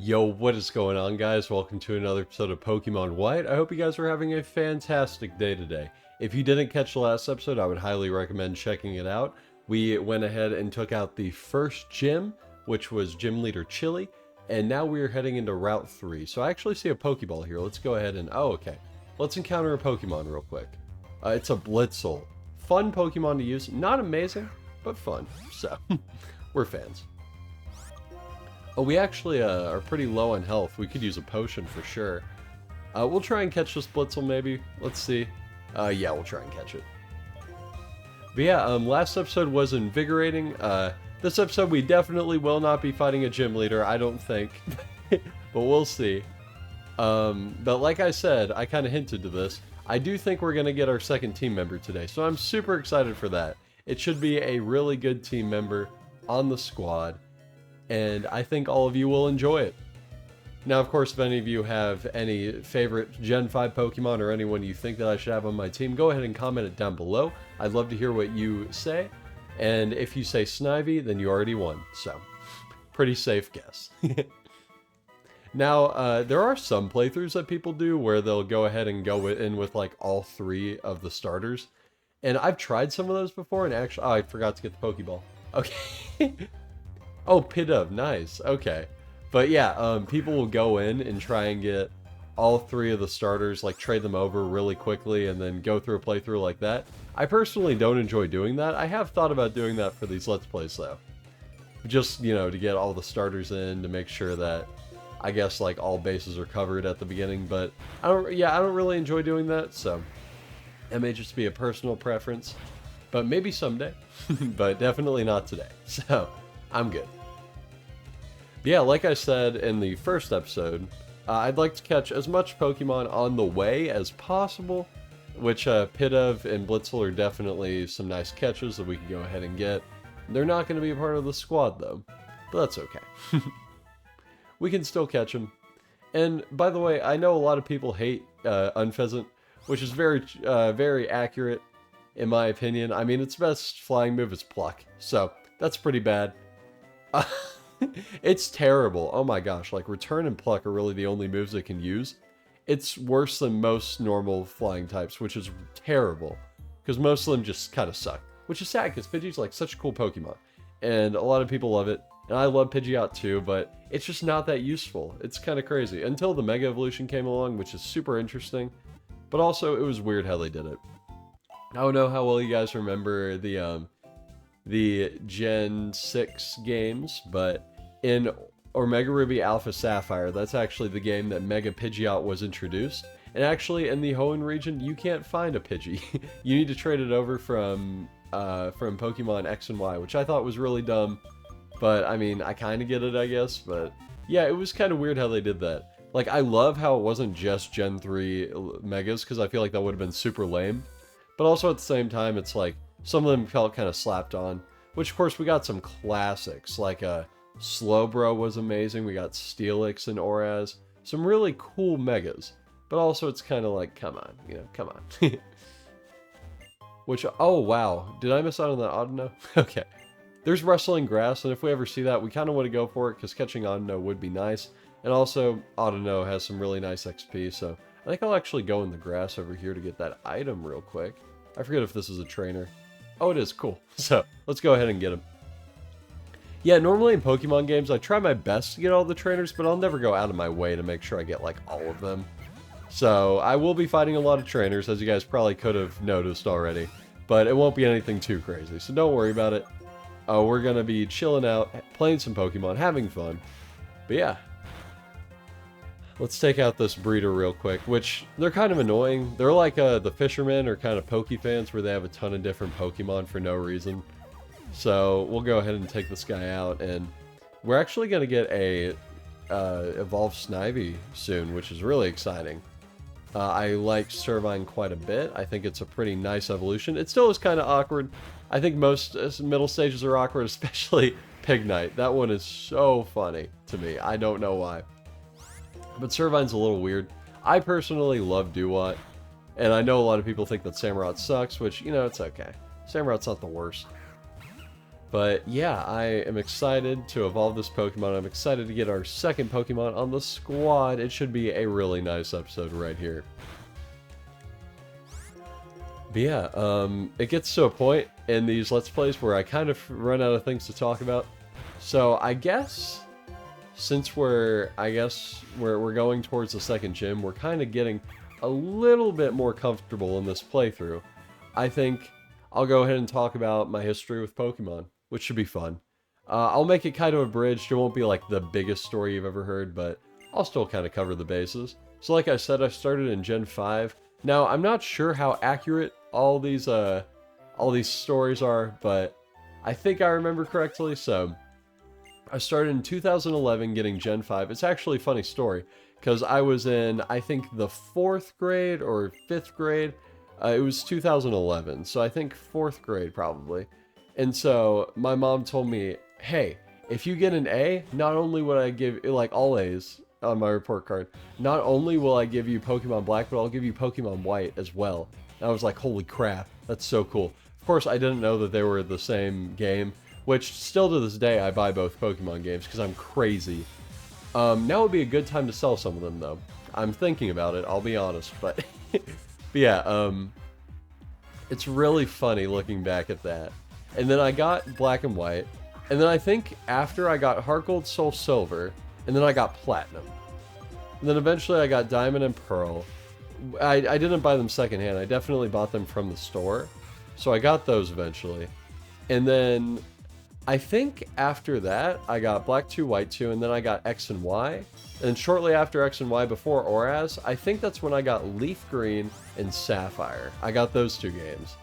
Yo, what is going on, guys? Welcome to another episode of Pokemon White. I hope you guys are having a fantastic day today. If you didn't catch the last episode, I would highly recommend checking it out. We went ahead and took out the first gym, which was Gym Leader Chili, and now we are heading into Route 3. So I actually see a Pokeball here. Let's go ahead and... Oh, okay. Let's encounter a Pokemon real quick. It's a Blitzel. Fun Pokemon to use. Not amazing, but fun. So, we're fans. Oh, we actually are pretty low on health. We could use a potion for sure. We'll try and catch this Blitzel maybe. Let's see. Yeah, we'll try and catch it. But yeah, last episode was invigorating. This episode we definitely will not be fighting a gym leader, I don't think. But we'll see. But like I said, I kind of hinted to this. I do think we're going to get our second team member today. So I'm super excited for that. It should be a really good team member on the squad. And I think all of you will enjoy it. Now, of course, if any of you have any favorite Gen 5 Pokemon or anyone you think that I should have on my team, go ahead and comment it down below. I'd love to hear what you say. And if you say Snivy, then you already won. So, pretty safe guess. Now, there are some playthroughs that people do where they'll go ahead and go in with like all three of the starters. And I've tried some of those before and actually... Oh, I forgot to get the Pokeball. Okay. Oh, Pidove, nice. Okay. But yeah, people will go in and try and get all three of the starters, like trade them over really quickly and then go through a playthrough like that. I personally don't enjoy doing that. I have thought about doing that for these Let's Plays though. Just, you know, to get all the starters in, to make sure that, I guess, like all bases are covered at the beginning. But I don't really enjoy doing that, so that may just be a personal preference. But maybe someday. But definitely not today. So... I'm good. Yeah, like I said in the first episode, I'd like to catch as much Pokemon on the way as possible, which Pidove and Blitzel are definitely some nice catches that we can go ahead and get. They're not going to be a part of the squad though, but that's okay. We can still catch them. And by the way, I know a lot of people hate Unfezant, which is very accurate in my opinion. I mean, its best flying move is Pluck, so that's pretty bad. It's terrible. Oh my gosh, like Return and Pluck are really the only moves it can use. It's worse than most normal flying types, which is terrible. Because most of them just kind of suck. Which is sad, because Pidgey's like such a cool Pokemon. And a lot of people love it. And I love Pidgeot too, but it's just not that useful. It's kind of crazy. Until the Mega Evolution came along, which is super interesting. But also, it was weird how they did it. I don't know how well you guys remember the Gen 6 games, but in Omega Ruby Alpha Sapphire, that's actually the game that Mega Pidgeot was introduced. And actually, in the Hoenn region, you can't find a Pidgey. You need to trade it over from Pokemon X and Y, which I thought was really dumb. But, I mean, I kind of get it, I guess. But, yeah, it was kind of weird how they did that. Like, I love how it wasn't just Gen 3 Megas, because I feel like that would have been super lame. But also, at the same time, it's like, some of them felt kind of slapped on. Which, of course, we got some classics, like Slowbro was amazing. We got Steelix and Oraz. Some really cool Megas. But also, it's kind of like, come on, you know, come on. Which, oh, wow. Did I miss out on that Audino? Okay. There's Wrestling Grass, and if we ever see that, we kind of want to go for it, because catching Audino would be nice. And also, Audino has some really nice XP, so I think I'll actually go in the grass over here to get that item real quick. I forget if this is a trainer. Oh, it is. Cool. So, let's go ahead and get him. Yeah, normally in Pokemon games, I try my best to get all the trainers, but I'll never go out of my way to make sure I get, like, all of them. So, I will be fighting a lot of trainers, as you guys probably could have noticed already. But it won't be anything too crazy, so don't worry about it. We're going to be chilling out, playing some Pokemon, having fun. But yeah. Let's take out this breeder real quick, which they're kind of annoying. They're like the fishermen or kind of Poke fans where they have a ton of different Pokemon for no reason. So we'll go ahead and take this guy out, and we're actually going to get a evolved Snivy soon, which is really exciting. I like Servine quite a bit. I think it's a pretty nice evolution. It still is kind of awkward. I think most middle stages are awkward, especially Pignite. That one is so funny to me. I don't know why. But Servine's a little weird. I personally love Duat, and I know a lot of people think that Samurott sucks, which, you know, it's okay. Samurot's not the worst. But yeah, I am excited to evolve this Pokemon. I'm excited to get our second Pokemon on the squad. It should be a really nice episode right here. But yeah, it gets to a point in these Let's Plays where I kind of run out of things to talk about. So I guess, since we're going towards the second gym, we're kind of getting a little bit more comfortable in this playthrough. I think I'll go ahead and talk about my history with Pokemon, which should be fun. I'll make it kind of abridged. It won't be like the biggest story you've ever heard, but I'll still kind of cover the bases. So like I said, I started in Gen 5. Now, I'm not sure how accurate all these stories are, but I think I remember correctly, so I started in 2011 getting Gen 5. It's actually a funny story, because I was in, I think, the 4th grade or 5th grade. It was 2011, so I think 4th grade probably. And so my mom told me, hey, if you get an A, not only would I give, like, all A's on my report card, not only will I give you Pokemon Black, but I'll give you Pokemon White as well. And I was like, holy crap, that's so cool. Of course, I didn't know that they were the same game, which still to this day I buy both Pokemon games because I'm crazy. Now would be a good time to sell some of them though. I'm thinking about it, I'll be honest, but, but yeah, it's really funny looking back at that. And then I got Black and White, and then I think after I got Heart Gold, Soul Silver, and then I got Platinum. And then eventually I got Diamond and Pearl. I didn't buy them secondhand, I definitely bought them from the store. So I got those eventually. And then I think after that I got Black 2, White 2, and then I got X and Y. And shortly after X and Y, before Oraz, I think that's when I got Leaf Green and Sapphire. I got those two games.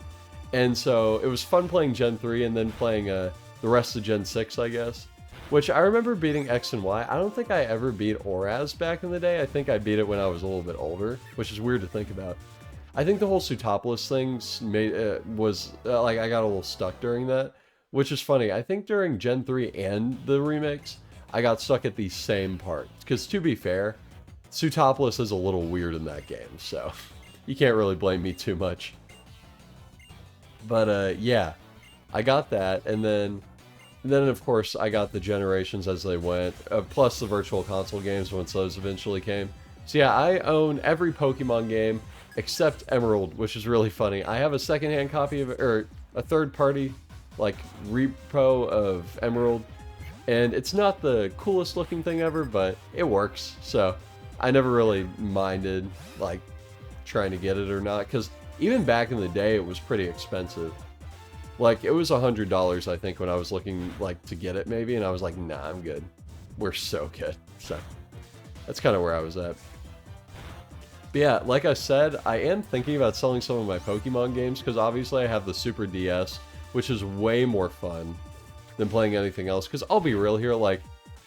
And so it was fun playing Gen 3 and then playing the rest of Gen 6, I guess. Which I remember beating X and Y. I don't think I ever beat Oraz back in the day. I think I beat it when I was a little bit older, which is weird to think about. I think the whole Pseutopolis thing was, like, I got a little stuck during that, which is funny. I think during Gen 3 and the remix, I got stuck at the same part. Because to be fair, Pseutopolis is a little weird in that game, so you can't really blame me too much. But yeah, I got that, and then of course I got the generations as they went, plus the Virtual Console games once those eventually came. So yeah, I own every Pokemon game except Emerald, which is really funny. I have a secondhand copy of it, or a third-party, like, repo of Emerald, and it's not the coolest looking thing ever, but it works, so I never really minded, like, trying to get it or not, because even back in the day, it was pretty expensive. Like, it was $100, I think, when I was looking, like, to get it, maybe, and I was like, nah, I'm good. We're so good. So, that's kind of where I was at. But yeah, like I said, I am thinking about selling some of my Pokemon games, because obviously I have the Super DS, which is way more fun than playing anything else, because I'll be real here, like,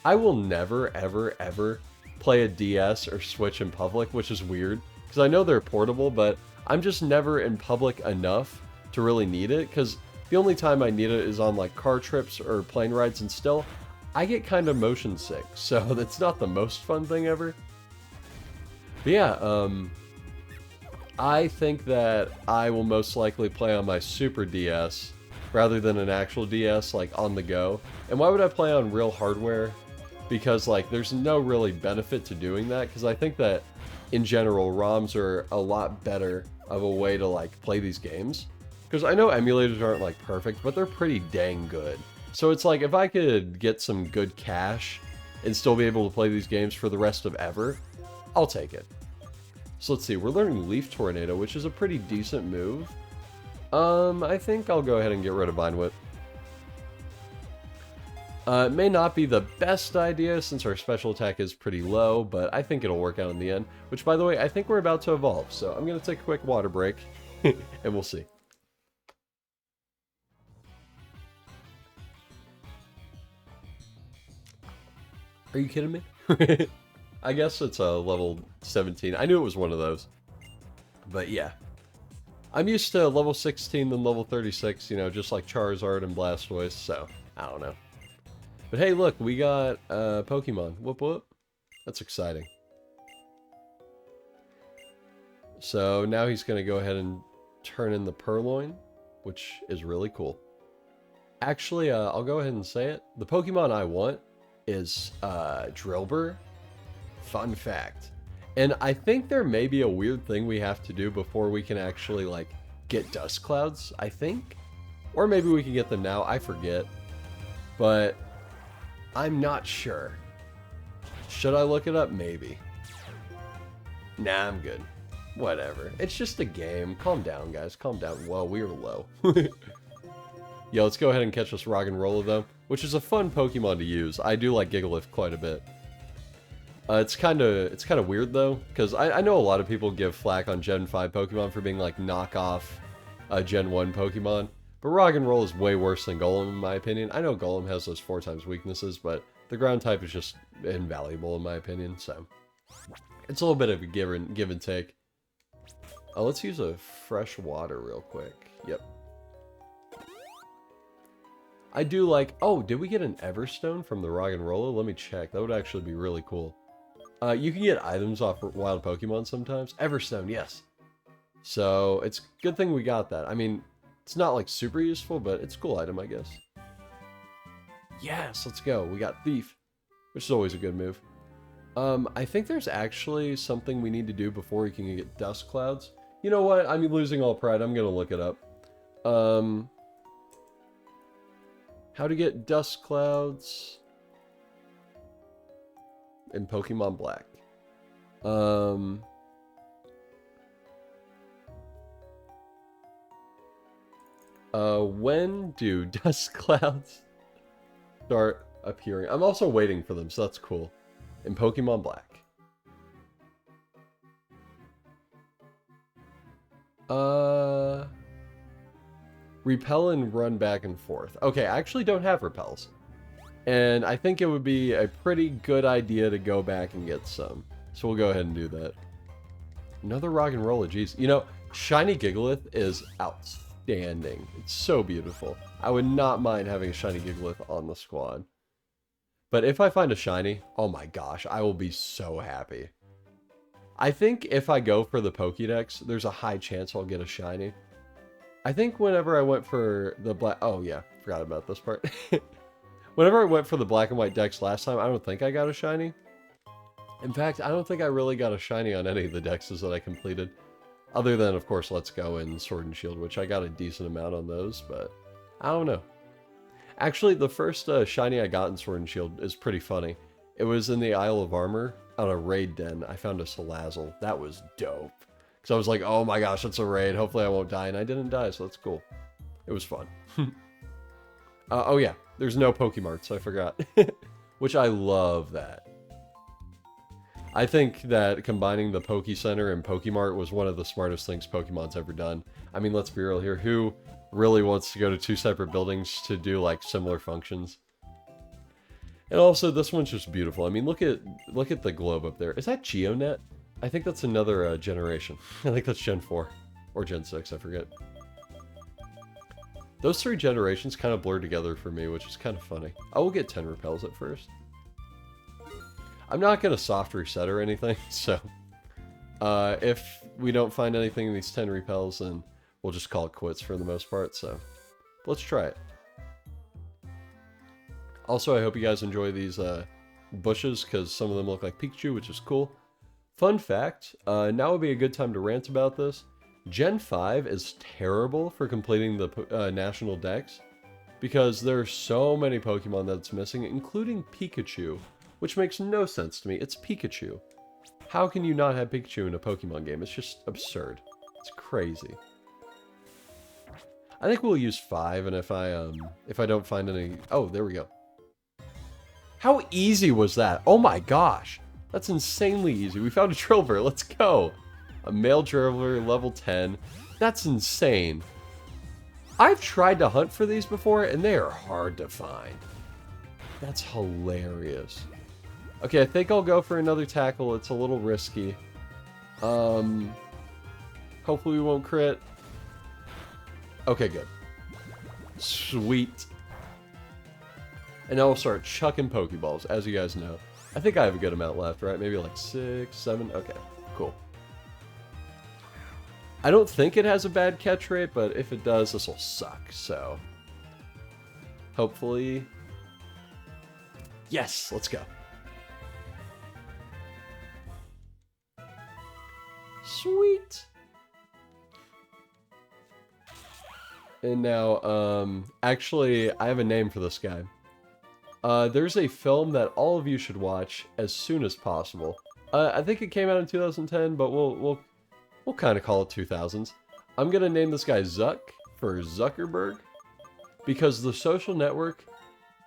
I will never, ever, ever play a DS or Switch in public, which is weird, because I know they're portable, but I'm just never in public enough to really need it, because the only time I need it is on, like, car trips or plane rides, and still, I get kind of motion sick, so that's not the most fun thing ever. But yeah, I think that I will most likely play on my Super DS rather than an actual DS, like, on the go. And why would I play on real hardware? Because, like, there's no really benefit to doing that, because I think that, in general, ROMs are a lot better of a way to, like, play these games. Because I know emulators aren't, like, perfect, but they're pretty dang good. So it's like, if I could get some good cash and still be able to play these games for the rest of ever, I'll take it. So let's see, we're learning Leaf Tornado, which is a pretty decent move. I think I'll go ahead and get rid of Vine Whip. It may not be the best idea since our special attack is pretty low, but I think it'll work out in the end. Which, by the way, I think we're about to evolve, so I'm going to take a quick water break, and we'll see. Are you kidding me? I guess it's a level 17. I knew it was one of those. But yeah. I'm used to level 16 than level 36, you know, just like Charizard and Blastoise, so I don't know. But hey, look, we got Pokemon. Whoop whoop. That's exciting. So now he's going to go ahead and turn in the Purloin, which is really cool. Actually, I'll go ahead and say it. The Pokemon I want is Drillbur. Fun fact. And I think there may be a weird thing we have to do before we can actually, like, get Dust Clouds, I think. Or maybe we can get them now, I forget. But I'm not sure. Should I look it up? Maybe. Nah, I'm good. Whatever. It's just a game. Calm down, guys. Calm down. Well, we are low. Yeah, let's go ahead and catch this Roggenrola, though, which is a fun Pokemon to use. I do like Gigalith quite a bit. It's kind of weird, though, because I know a lot of people give flack on Gen 5 Pokemon for being, like, knockoff Gen 1 Pokemon, but Roggenrola is way worse than Golem, in my opinion. I know Golem has those 4 times weaknesses, but the ground type is just invaluable, in my opinion, so it's a little bit of a give and take. Let's use a fresh water real quick. Yep. I do like... Oh, did we get an Everstone from the Roggenrola? Let me check. That would actually be really cool. You can get items off wild Pokemon sometimes. Everstone, yes. So, it's a good thing we got that. I mean, it's not, like, super useful, but it's a cool item, I guess. Yes, let's go. We got Thief, which is always a good move. I think there's actually something we need to do before we can get Dust Clouds. You know what? I'm losing all pride. I'm going to look it up. How to get Dust Clouds in Pokemon Black. When do Dust Clouds start appearing? I'm also waiting for them, so that's cool. In Pokemon Black. Repel and run back and forth. Okay, I actually don't have repels. And I think it would be a pretty good idea to go back and get some. So we'll go ahead and do that. Another Roggenrola, geez. You know, Shiny Gigalith is outstanding. It's so beautiful. I would not mind having a Shiny Gigalith on the squad. But if I find a Shiny, oh my gosh, I will be so happy. I think if I go for the Pokédex, there's a high chance I'll get a Shiny. I think whenever I went for the black... Oh, yeah. Forgot about this part. Whenever I went for the black and white decks last time, I don't think I got a Shiny. In fact, I don't think I really got a Shiny on any of the dexes that I completed. Other than, of course, Let's Go and Sword and Shield, which I got a decent amount on those, but I don't know. Actually, the first Shiny I got in Sword and Shield is pretty funny. It was in the Isle of Armor. On a raid den, I found a Salazzle. That was dope. Because I was like, oh my gosh, it's a raid. Hopefully I won't die. And I didn't die, so that's cool. It was fun. Oh yeah, there's no Pokemarts. I forgot. Which I love that. I think that combining the Poke Center and Pokemart was one of the smartest things Pokemon's ever done. I mean, let's be real here. Who really wants to go to 2 separate buildings to do, like, similar functions? And also, this one's just beautiful. I mean, look at the globe up there. Is that Geonet? I think that's another generation. I think that's Gen 4. Or Gen 6, I forget. Those 3 generations kind of blur together for me, which is kind of funny. I will get 10 repels at first. I'm not going to soft reset or anything, so... if we don't find anything in these 10 repels, then we'll just call it quits for the most part, so... Let's try it. Also, I hope you guys enjoy these bushes, because some of them look like Pikachu, which is cool. Fun fact, now would be a good time to rant about this. Gen 5 is terrible for completing the National Dex, because there are so many Pokemon that's missing, including Pikachu, which makes no sense to me. It's Pikachu. How can you not have Pikachu in a Pokemon game? It's just absurd. It's crazy. I think we'll use 5, and if I don't find any... Oh, there we go. How easy was that? Oh my gosh. That's insanely easy. We found a Drillbur. Let's go. A male Drillbur, level 10. That's insane. I've tried to hunt for these before, and they are hard to find. That's hilarious. Okay, I think I'll go for another tackle. It's a little risky. Hopefully we won't crit. Okay, good. Sweet. And now we'll start chucking Pokeballs, as you guys know. I think I have a good amount left, right? Maybe like 6, 7. Okay, cool. I don't think it has a bad catch rate, but if it does, this will suck, so... Hopefully. Yes, let's go. Sweet. And now, actually, I have a name for this guy. There's a film that all of you should watch as soon as possible. I think it came out in 2010, but we'll kind of call it 2000s. I'm gonna name this guy Zuck for Zuckerberg, because The Social Network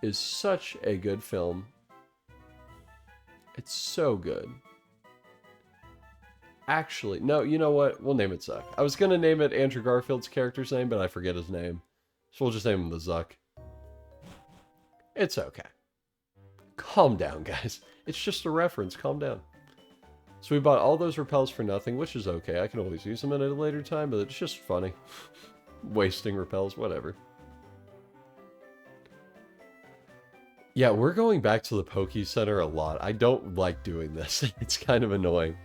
is such a good film. It's so good. Actually, no, you know what? We'll name it Zuck. I was gonna name it Andrew Garfield's character's name, but I forget his name. So we'll just name him the Zuck. It's okay. Calm down, guys. It's just a reference. Calm down. So we bought all those repels for nothing, which is okay. I can always use them at a later time, but it's just funny. Wasting repels, whatever. Yeah, we're going back to the Poke Center a lot. I don't like doing this. It's kind of annoying.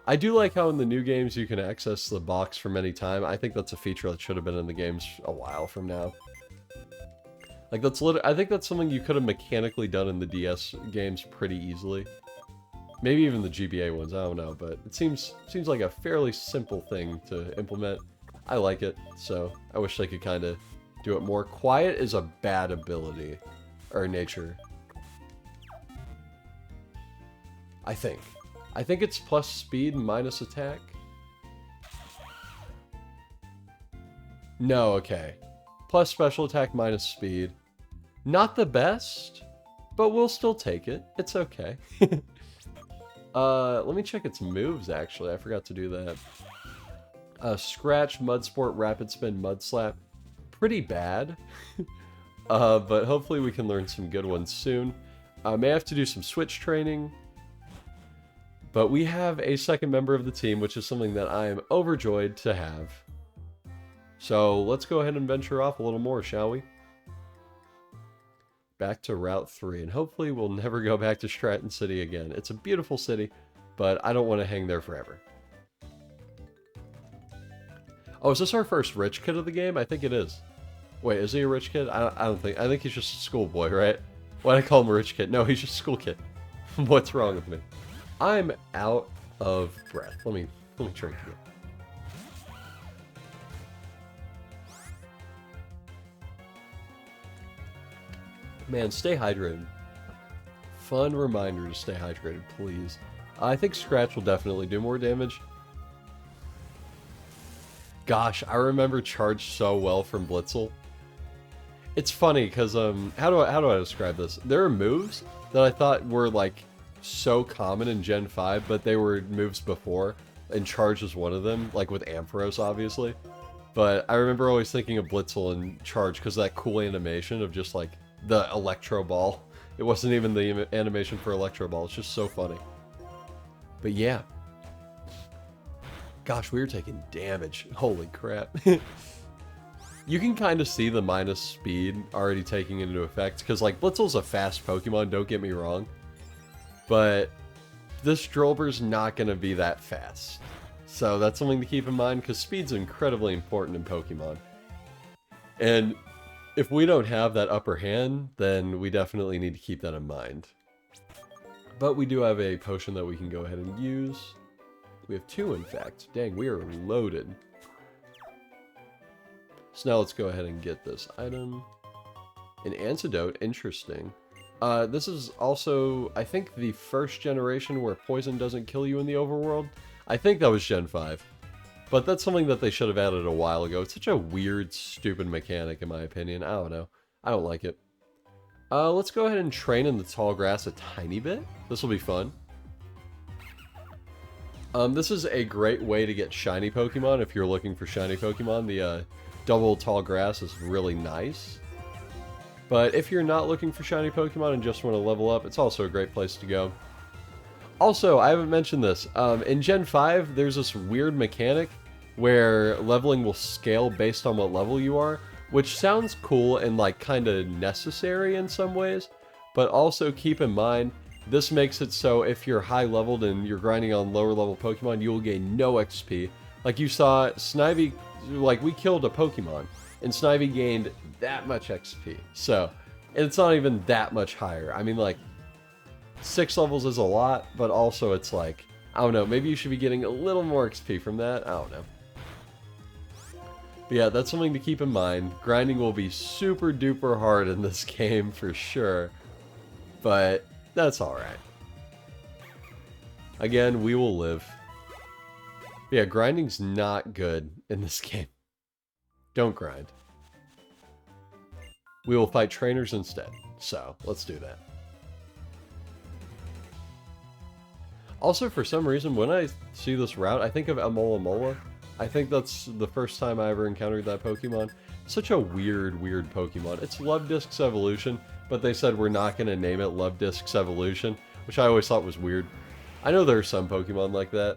I do like how in the new games you can access the box from any time. I think that's a feature that should have been in the games a while from now. Like, that's I think that's something you could have mechanically done in the DS games pretty easily. Maybe even the GBA ones, I don't know, but it seems like a fairly simple thing to implement. I like it, so I wish they could kind of do it more. Quiet is a bad ability, or nature. I think it's plus speed minus attack. No, okay. Plus special attack minus speed. Not the best, but we'll still take it. It's okay. Let me check its moves, actually. I forgot to do that. Scratch, Mud Sport, Rapid Spin, Mud Slap. Pretty bad. But hopefully we can learn some good ones soon. May have to do some switch training. But we have a second member of the team, which is something that I am overjoyed to have. So let's go ahead and venture off a little more, shall we? Back to Route 3, and hopefully we'll never go back to Stratton City again. It's a beautiful city, but I don't want to hang there forever. Oh, is this our first rich kid of the game? I think it is. Wait, is he a rich kid? I don't think. I think he's just a schoolboy, right? Why'd I call him a rich kid? No, he's just a school kid. What's wrong with me? I'm out of breath. Let me drink here. Man, stay hydrated. Fun reminder to stay hydrated, please. I think Scratch will definitely do more damage. Gosh, I remember Charge so well from Blitzel. It's funny because how do I describe this? There are moves that I thought were like so common in Gen 5, but they were moves before, and Charge was one of them, like with Ampharos, obviously. But I remember always thinking of Blitzel and Charge because of that cool animation of just like the Electro Ball. It wasn't even the animation for Electro Ball. It's just so funny. But yeah. Gosh, we were taking damage. Holy crap. You can kind of see the minus speed already taking into effect. Because, like, Blitzel's a fast Pokemon, don't get me wrong. But this Drolber's not going to be that fast. So that's something to keep in mind, because speed's incredibly important in Pokemon. And if we don't have that upper hand, then we definitely need to keep that in mind. But we do have a potion that we can go ahead and use. We have two, in fact. Dang, we are loaded. So now let's go ahead and get this item. An antidote, interesting. This is also, I think, the first generation where poison doesn't kill you in the overworld. I think that was Gen 5. But that's something that they should have added a while ago. It's such a weird, stupid mechanic, in my opinion. I don't know. I don't like it. Let's go ahead and train in the tall grass a tiny bit. This will be fun. This is a great way to get shiny Pokemon if you're looking for shiny Pokemon. The double tall grass is really nice. But if you're not looking for shiny Pokemon and just want to level up, it's also a great place to go. Also, I haven't mentioned this. In Gen 5, there's this weird mechanic where leveling will scale based on what level you are, which sounds cool and like kind of necessary in some ways, but also keep in mind, this makes it so if you're high leveled and you're grinding on lower level Pokemon, you will gain no XP. Like you saw, Snivy, like we killed a Pokemon, and Snivy gained that much XP. So, and it's not even that much higher. I mean, like, 6 levels is a lot, but also it's like, I don't know, maybe you should be getting a little more XP from that. I don't know. But yeah, that's something to keep in mind. Grinding will be super duper hard in this game for sure, but that's alright. Again, we will live. But yeah, grinding's not good in this game. Don't grind. We will fight trainers instead, so let's do that. Also, for some reason, when I see this route, I think of Amola. I think that's the first time I ever encountered that Pokemon. Such a weird Pokemon. It's Love Disc's evolution, but they said we're not going to name it Love Disc's evolution, which I always thought was weird. I know there are some Pokemon like that.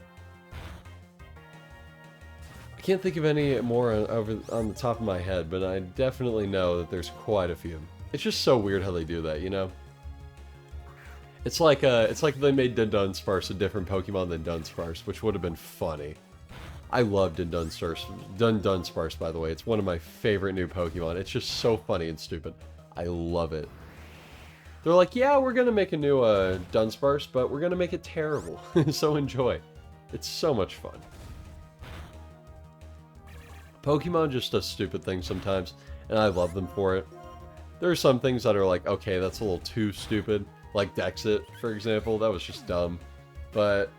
I can't think of any more on the top of my head, but I definitely know that there's quite a few. It's just so weird how they do that, you know? It's like they made Dunsparce a different Pokemon than Dunsparce, which would have been funny. I love Dunsparce, by the way. It's one of my favorite new Pokemon. It's just so funny and stupid. I love it. They're like, yeah, we're going to make a new Dunsparce, but we're going to make it terrible. So enjoy. It's so much fun. Pokemon just does stupid things sometimes, and I love them for it. There are some things that are like, okay, that's a little too stupid. Like Dexit, for example. That was just dumb. But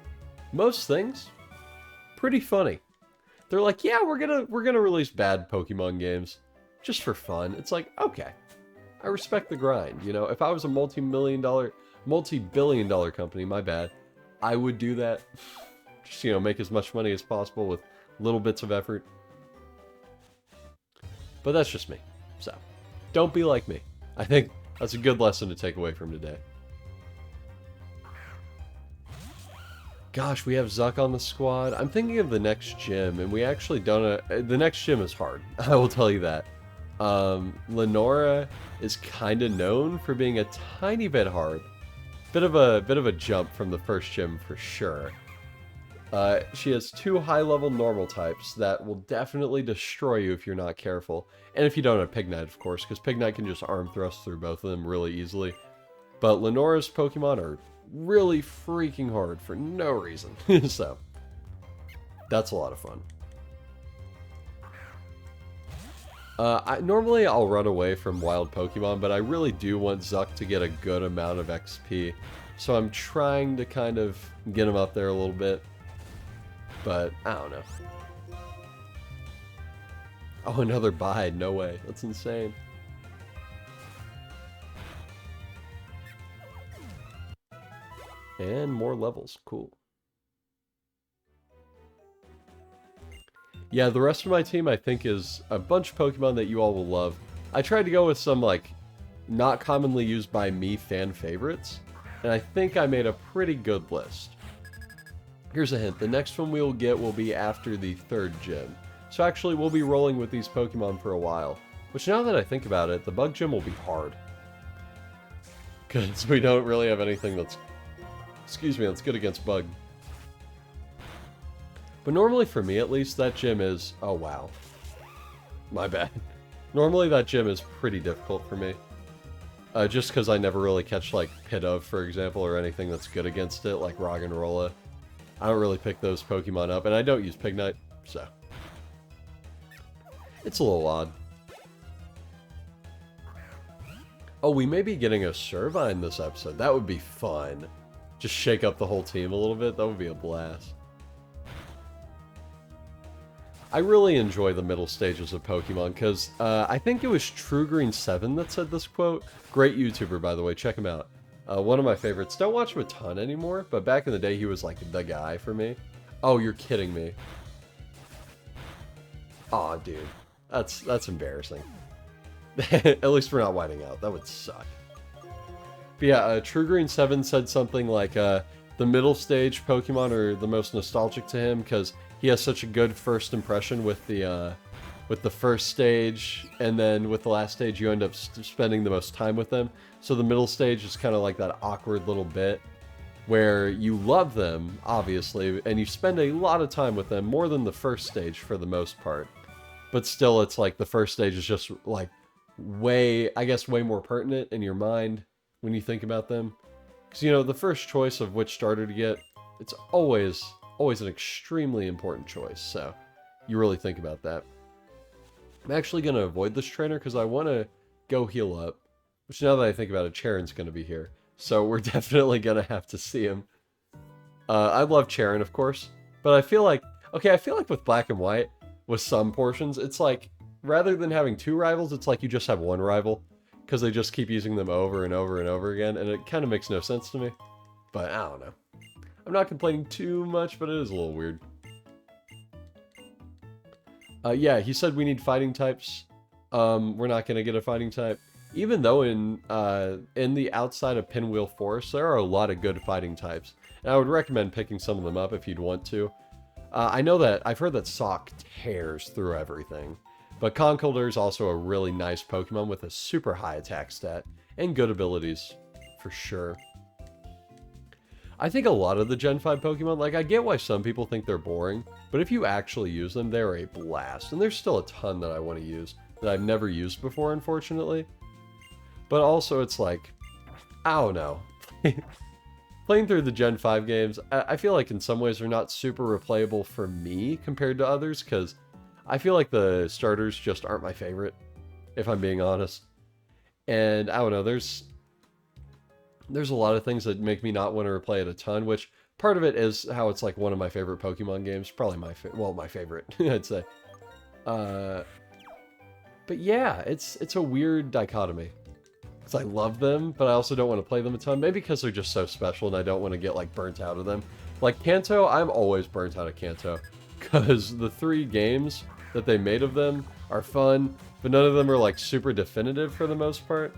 most things, pretty funny. They're like, yeah, we're gonna release bad Pokemon games just for fun. It's like, okay, I respect the grind. You know, if I was a multi-billion dollar company, my bad, I would do that. Just, you know, make as much money as possible with little bits of effort. But that's just me. So, don't be like me. I think that's a good lesson to take away from today. Gosh, we have Zuck on the squad. I'm thinking of the next gym, and we actually don't... the next gym is hard. I will tell you that. Lenora is kind of known for being a tiny bit hard. Bit of a jump from the first gym for sure. She has 2 high-level normal types that will definitely destroy you if you're not careful. And if you don't have Pignite, of course, because Pignite can just arm thrust through both of them really easily. But Lenora's Pokemon are really freaking hard for no reason. So, that's a lot of fun. Normally I'll run away from wild Pokemon, but I really do want Zuck to get a good amount of XP. So I'm trying to kind of get him up there a little bit. But, I don't know. Oh, another Bide. No way. That's insane. And more levels. Cool. Yeah, the rest of my team, I think, is a bunch of Pokemon that you all will love. I tried to go with some, like, not commonly used by me fan favorites. And I think I made a pretty good list. Here's a hint. The next one we will get will be after the 3rd gym. So actually, we'll be rolling with these Pokemon for a while. Which, now that I think about it, the Bug Gym will be hard. Because we don't really have anything that's... Excuse me, that's good against Bug. But normally, for me at least, that gym is... Oh, wow. My bad. Normally, that gym is pretty difficult for me. Just because I never really catch, like, Pidove, for example, or anything that's good against it, like Roggenrola. I don't really pick those Pokemon up, and I don't use Pignite, so... It's a little odd. Oh, we may be getting a Servine this episode. That would be fun. Just shake up the whole team a little bit. That would be a blast. I really enjoy the middle stages of Pokemon, because I think it was TrueGreen7 that said this quote. Great YouTuber, by the way. Check him out. One of my favorites. Don't watch him a ton anymore, but back in the day, he was like the guy for me. Oh, you're kidding me. Aw, dude. That's embarrassing. At least we're not whiting out. That would suck. But yeah, TrueGreen7 said something like, the middle stage Pokemon are the most nostalgic to him, because he has such a good first impression with the first stage, and then with the last stage you end up spending the most time with them. So the middle stage is kind of like that awkward little bit where you love them, obviously, and you spend a lot of time with them, more than the first stage for the most part. but still it's like the first stage is just like way, I guess, way more pertinent in your mind when you think about them. Because, you know, the first choice of which starter to get, it's always an extremely important choice, so you really think about that. I'm actually going to avoid this trainer because I want to go heal up, which now that I think about it, Charon's going to be here, so we're definitely going to have to see him. I love Charon, of course, but I feel like, okay, I feel like with Black and White, with some portions, it's like, rather than having two rivals, it's like you just have one rival, because they just keep using them over and over and over again, and it kind of makes no sense to me. But I don't know. I'm not complaining too much, but it is a little weird. Yeah, he said we need fighting types. We're not going to get a fighting type. Even though in the outside of Pinwheel Forest, there are a lot of good fighting types. And I would recommend picking some of them up if you'd want to. I know that, I've heard that Sock tears through everything. But Conkeldurr is also a really nice Pokemon with a super high attack stat and good abilities, for sure. I think a lot of the Gen 5 Pokemon, like, I get why some people think they're boring, but if you actually use them, they're a blast. And there's still a ton that I want to use that I've never used before, unfortunately. But also, it's like, I don't know. Playing through the Gen 5 games, I feel like in some ways they're not super replayable for me compared to others, because I feel like the starters just aren't my favorite, if I'm being honest. And I don't know, there's a lot of things that make me not want to replay it a ton, which part of it is how it's like one of my favorite Pokemon games. Probably my favorite, I'd say. But yeah, it's a weird dichotomy. Because I love them, but I also don't want to play them a ton. Maybe because they're just so special and I don't want to get like burnt out of them. Like Kanto, I'm always burnt out of Kanto. Because the 3 games that they made of them are fun, but none of them are like super definitive for the most part.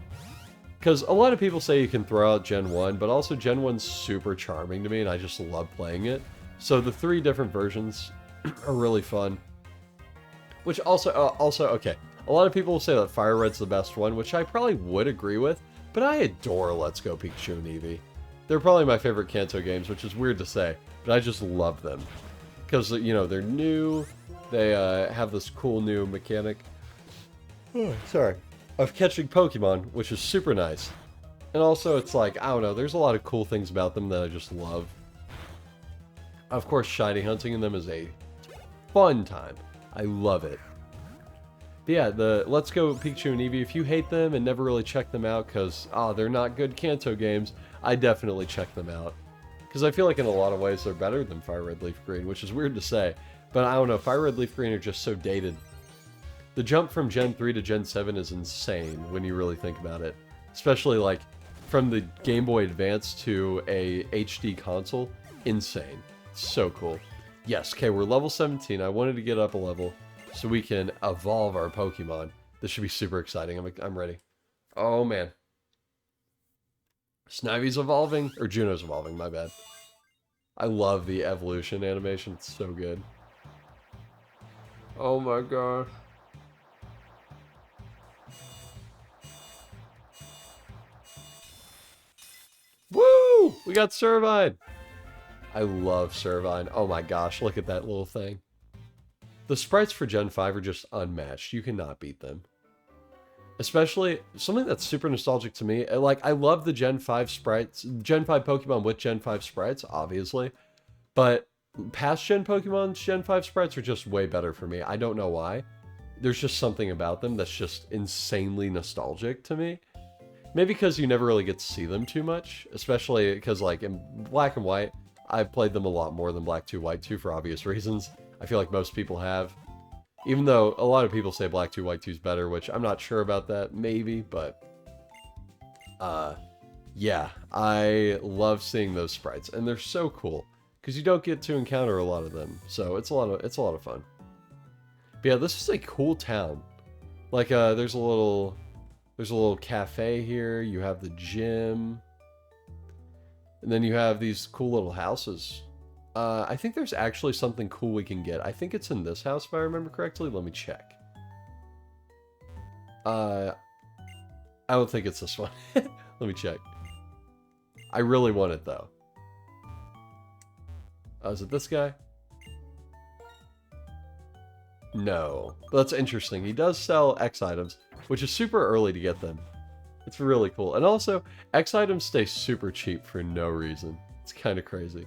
Because a lot of people say you can throw out Gen 1, but also Gen 1's super charming to me, and I just love playing it. So the 3 different versions are really fun. Which also, okay, a lot of people will say that Fire Red's the best one, which I probably would agree with, but I adore Let's Go Pikachu and Eevee. They're probably my favorite Kanto games, which is weird to say, but I just love them. Because, you know, they're new, they have this cool new mechanic. Oh, sorry. Of catching Pokemon, which is super nice. And also, it's like, I don't know, there's a lot of cool things about them that I just love. Of course, shiny hunting in them is a fun time. I love it. But yeah, the Let's Go Pikachu and Eevee, if you hate them and never really check them out because, they're not good Kanto games, I definitely check them out. Because I feel like in a lot of ways they're better than Fire Red Leaf Green, which is weird to say. But I don't know, Fire Red Leaf Green are just so dated. The jump from Gen 3 to Gen 7 is insane when you really think about it. Especially like from the Game Boy Advance to a HD console. Insane. So cool. Yes, okay, we're level 17. I wanted to get up a level so we can evolve our Pokemon. This should be super exciting. I'm ready. Oh, man. Snivy's evolving? Or Juno's evolving, my bad. I love the evolution animation. It's so good. Oh my gosh. Woo! We got Servine! I love Servine. Oh my gosh, look at that little thing. The sprites for Gen 5 are just unmatched. You cannot beat them. Especially, something that's super nostalgic to me, like, I love the Gen 5 sprites, Gen 5 Pokemon with Gen 5 sprites, obviously, but past Gen Pokemon's Gen 5 sprites are just way better for me. I don't know why. There's just something about them that's just insanely nostalgic to me. Maybe because you never really get to see them too much, especially because, like, in Black and White, I've played them a lot more than Black 2, White 2 for obvious reasons. I feel like most people have. Even though a lot of people say Black 2, White 2 is better, which I'm not sure about that, maybe, but... yeah, I love seeing those sprites, and they're so cool, because you don't get to encounter a lot of them, so it's a lot of fun. But yeah, this is a cool town. Like, there's a little cafe here, you have the gym, and then you have these cool little houses. I think there's actually something cool we can get. I think it's in this house, if I remember correctly. Let me check. I don't think it's this one. Let me check. I really want it, though. Is it this guy? No. But that's interesting. He does sell X items, which is super early to get them. It's really cool. And also, X items stay super cheap for no reason. It's kind of crazy.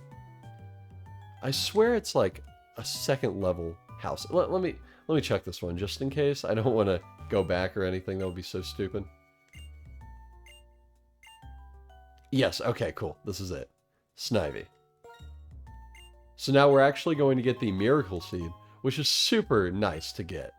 I swear it's like a second level house. Let me check this one just in case. I don't want to go back or anything. That would be so stupid. Yes, okay, cool. This is it. Snivy. So now we're actually going to get the Miracle Seed, which is super nice to get.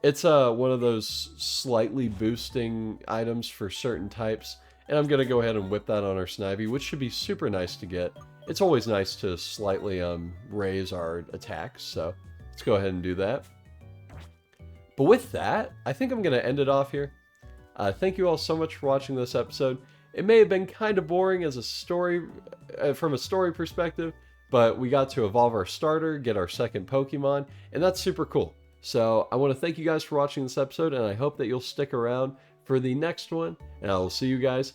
It's one of those slightly boosting items for certain types, and I'm going to go ahead and whip that on our Snivy, which should be super nice to get. It's always nice to slightly raise our attacks, so let's go ahead and do that. But with that, I think I'm going to end it off here. Thank you all so much for watching this episode. It may have been kind of boring as a story, from a story perspective, but we got to evolve our starter, get our second Pokemon, and that's super cool. So I want to thank you guys for watching this episode, and I hope that you'll stick around for the next one, and I will see you guys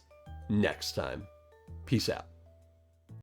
next time. Peace out.